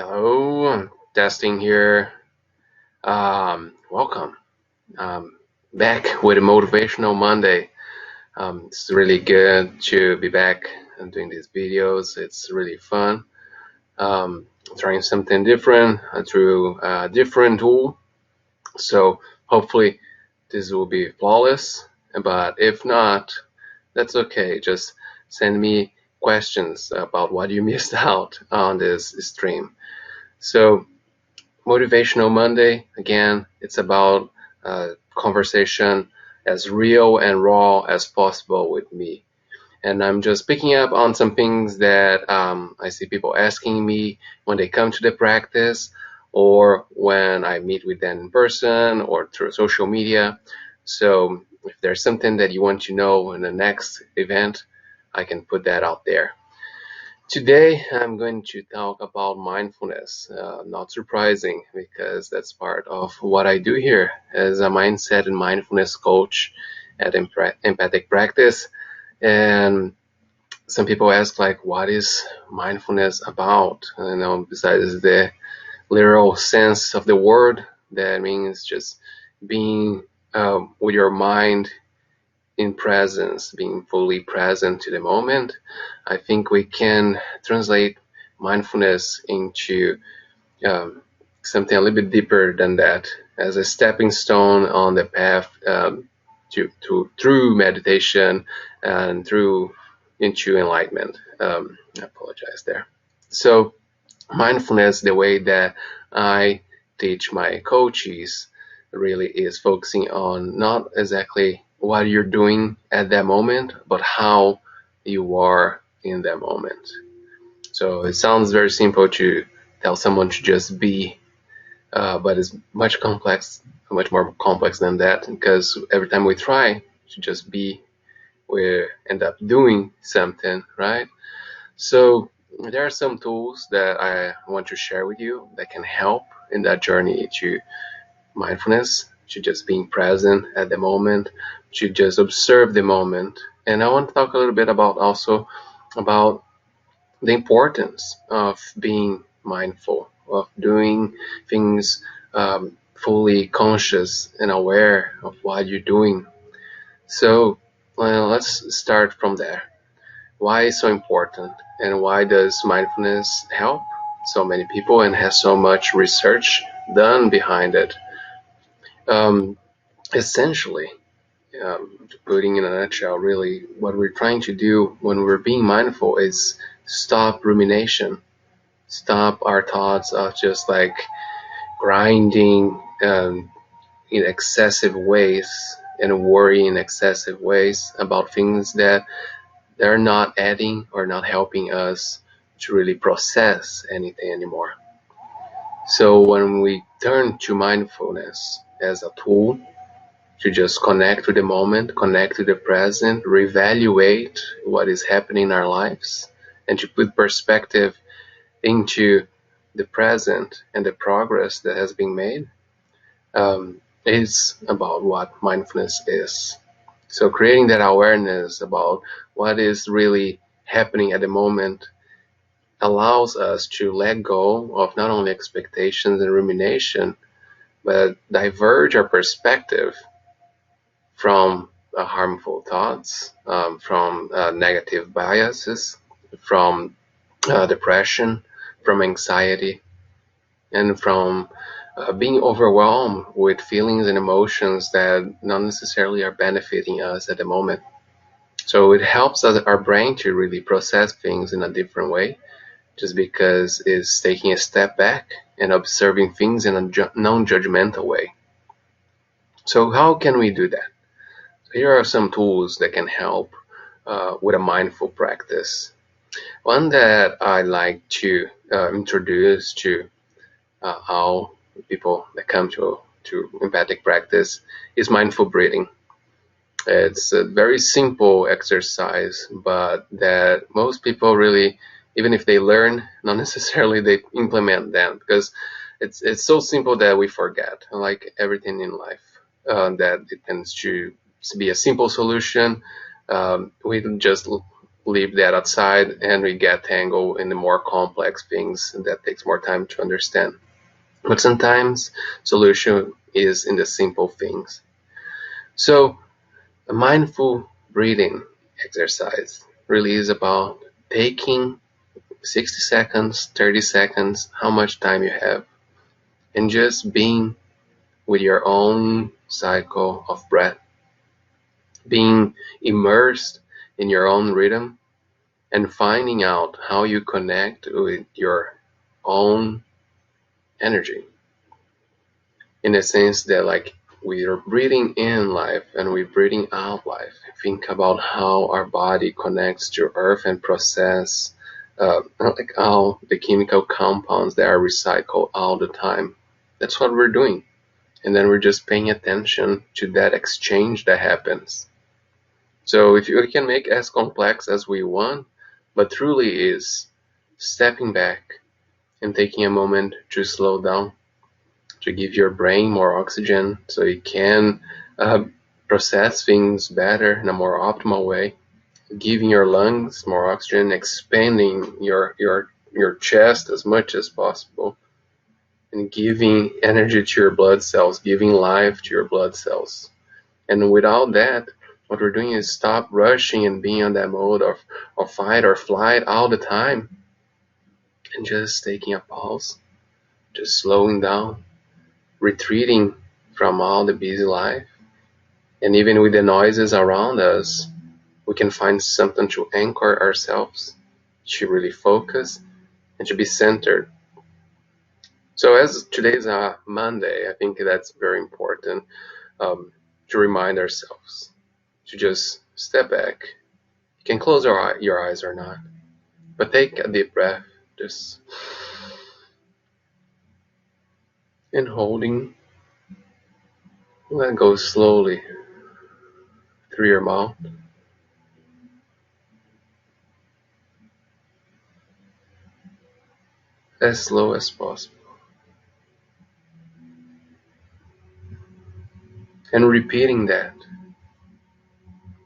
Hello, I'm testing here. Welcome. Back with a Motivational Monday. It's really good to be back and doing these videos. It's really fun. Trying something different through a different tool. So hopefully this will be flawless. But if not, that's okay. Just send me questions about what you missed out on this stream. So Motivational Monday, again, it's about conversation as real and raw as possible with me. And I'm just picking up on some things that I see people asking me when they come to the practice or when I meet with them in person or through social media. So if there's something that you want to know in the next event, I can put that out there. Today, I'm going to talk about mindfulness. Not surprising because that's part of what I do here as a mindset and mindfulness coach at Empathic Practice. And some people ask, like, what is mindfulness about? Besides the literal sense of the word, that means just being with your mind in presence, being fully present to the moment. I think we can translate mindfulness into something a little bit deeper than that, as a stepping stone on the path through meditation and through into enlightenment. I apologize there. So mindfulness, the way that I teach my coaches, really is focusing on not exactly what you're doing at that moment, but how you are in that moment. So it sounds very simple to tell someone to just be, but it's much more complex than that, because every time we try to just be, we end up doing something, right? So there are some tools that I want to share with you that can help in that journey to mindfulness, to just being present at the moment, to just observe the moment. And I want to talk a little bit about the importance of being mindful, of doing things fully conscious and aware of what you're doing. So let's start from there. Why is so important, and why does mindfulness help so many people and has so much research done behind it? Essentially, putting in a nutshell, really, what we're trying to do when we're being mindful is stop rumination, stop our thoughts of just like grinding in excessive ways and worry in excessive ways about things that they're not adding or not helping us to really process anything anymore. So when we turn to mindfulness as a tool to just connect to the moment, connect to the present, reevaluate what is happening in our lives, and to put perspective into the present and the progress that has been made, is about what mindfulness is. So creating that awareness about what is really happening at the moment allows us to let go of not only expectations and rumination, but diverge our perspective from harmful thoughts, from negative biases, from depression, from anxiety, and from being overwhelmed with feelings and emotions that not necessarily are benefiting us at the moment. So it helps us, our brain, to really process things in a different way, just because it's taking a step back and observing things in a non-judgmental way. So how can we do that? Here are some tools that can help with a mindful practice. One that I like to introduce to all people that come to empathic practice is mindful breathing. It's a very simple exercise, but that most people really, even if they learn, not necessarily they implement them, because it's so simple that we forget, like everything in life, that it tends to be a simple solution. We just leave that outside and we get tangled in the more complex things that takes more time to understand. But sometimes solution is in the simple things. So a mindful breathing exercise really is about taking 60 seconds, 30 seconds, how much time you have, and just being with your own cycle of breath, being immersed in your own rhythm, and finding out how you connect with your own energy. In the sense that, like, we are breathing in life and we're breathing out life. Think about how our body connects to earth and process like all the chemical compounds that are recycled all the time. That's what we're doing. And then we're just paying attention to that exchange that happens. So if we can make as complex as we want, but truly is stepping back and taking a moment to slow down, to give your brain more oxygen so it can process things better in a more optimal way, giving your lungs more oxygen, expanding your chest as much as possible, and giving energy to your blood cells, giving life to your blood cells. And without that, what we're doing is stop rushing and being on that mode of fight or flight all the time, and just taking a pause, just slowing down, retreating from all the busy life. And even with the noises around us, we can find something to anchor ourselves, to really focus, and to be centered. So as today's Monday, I think that's very important to remind ourselves to just step back. You can close your eyes or not, but take a deep breath, just and holding, let go slowly through your mouth. As slow as possible. And repeating that,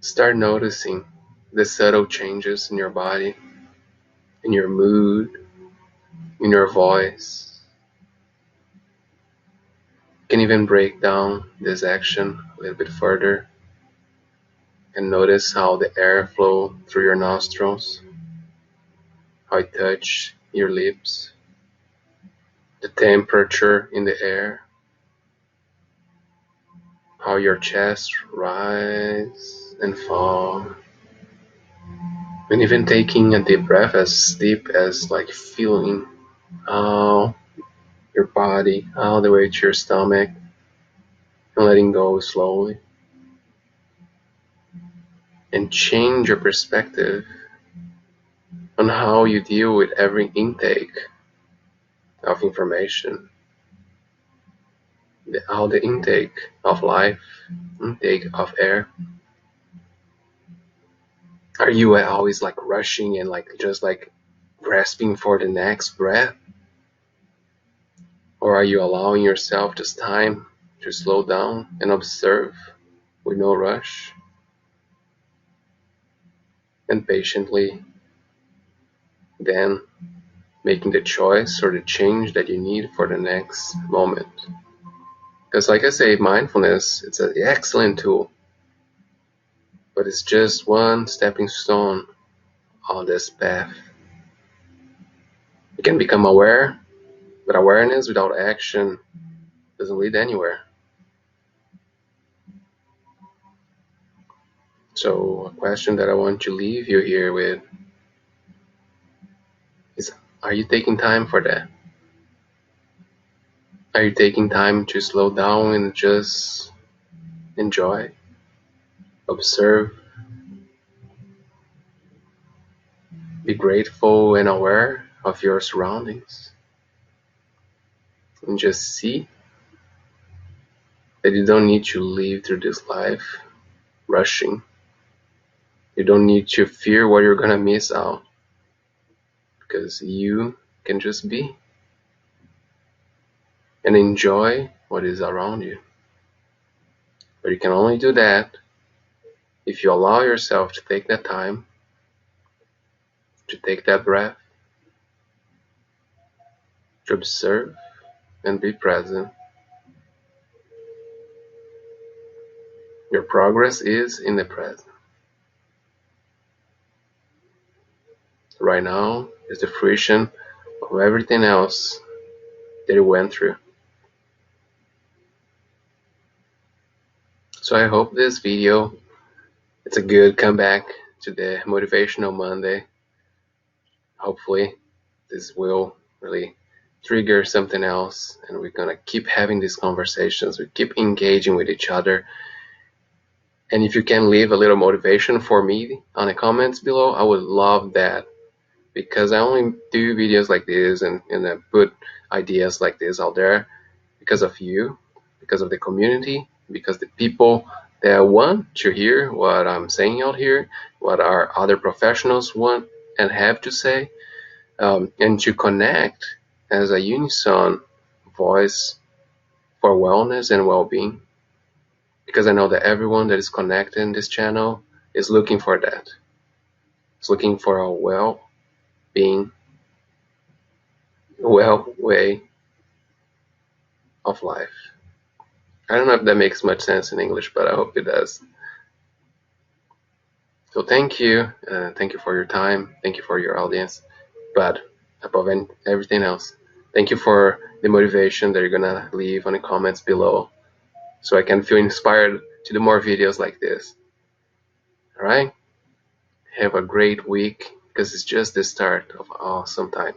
start noticing the subtle changes in your body, in your mood, in your voice. You can even break down this action a little bit further and notice how the air flows through your nostrils, how it touches your lips, the temperature in the air, how your chest rises and falls. And even taking a deep breath as deep as like feeling how your body all the way to your stomach and letting go slowly. And change your perspective on how you deal with every intake of information, how the intake of life, intake of air. Are you always like rushing and like just like grasping for the next breath? Or are you allowing yourself just time to slow down and observe with no rush? And patiently then making the choice or the change that you need for the next moment. Because like I say, mindfulness, it's an excellent tool, but it's just one stepping stone on this path. You can become aware, but awareness without action doesn't lead anywhere. So a question that I want to leave you here with is, are you taking time for that? Are you taking time to slow down and just enjoy, observe, be grateful and aware of your surroundings, and just see that you don't need to live through this life rushing. You don't need to fear what you're gonna miss out, because you can just be and enjoy what is around you. But you can only do that if you allow yourself to take that time to take that breath, to observe and be present. Your progress is in the present. Right now is the fruition of everything else that you went through. So I hope this video, it's a good comeback to the Motivational Monday. Hopefully this will really trigger something else, and we're gonna keep having these conversations. We keep engaging with each other. And if you can leave a little motivation for me on the comments below, I would love that, because I only do videos like this and I put ideas like this out there because of you, because of the community, because the people that want to hear what I'm saying out here, what our other professionals want and have to say, and to connect as a unison voice for wellness and well-being. Because I know that everyone that is connected in this channel is looking for that. It's looking for a well-being, well way of life. I don't know if that makes much sense in English, but I hope it does. So thank you. Thank you for your time. Thank you for your audience. But above everything else, thank you for the motivation that you're gonna leave on the comments below, so I can feel inspired to do more videos like this. All right? Have a great week, because it's just the start of awesome time.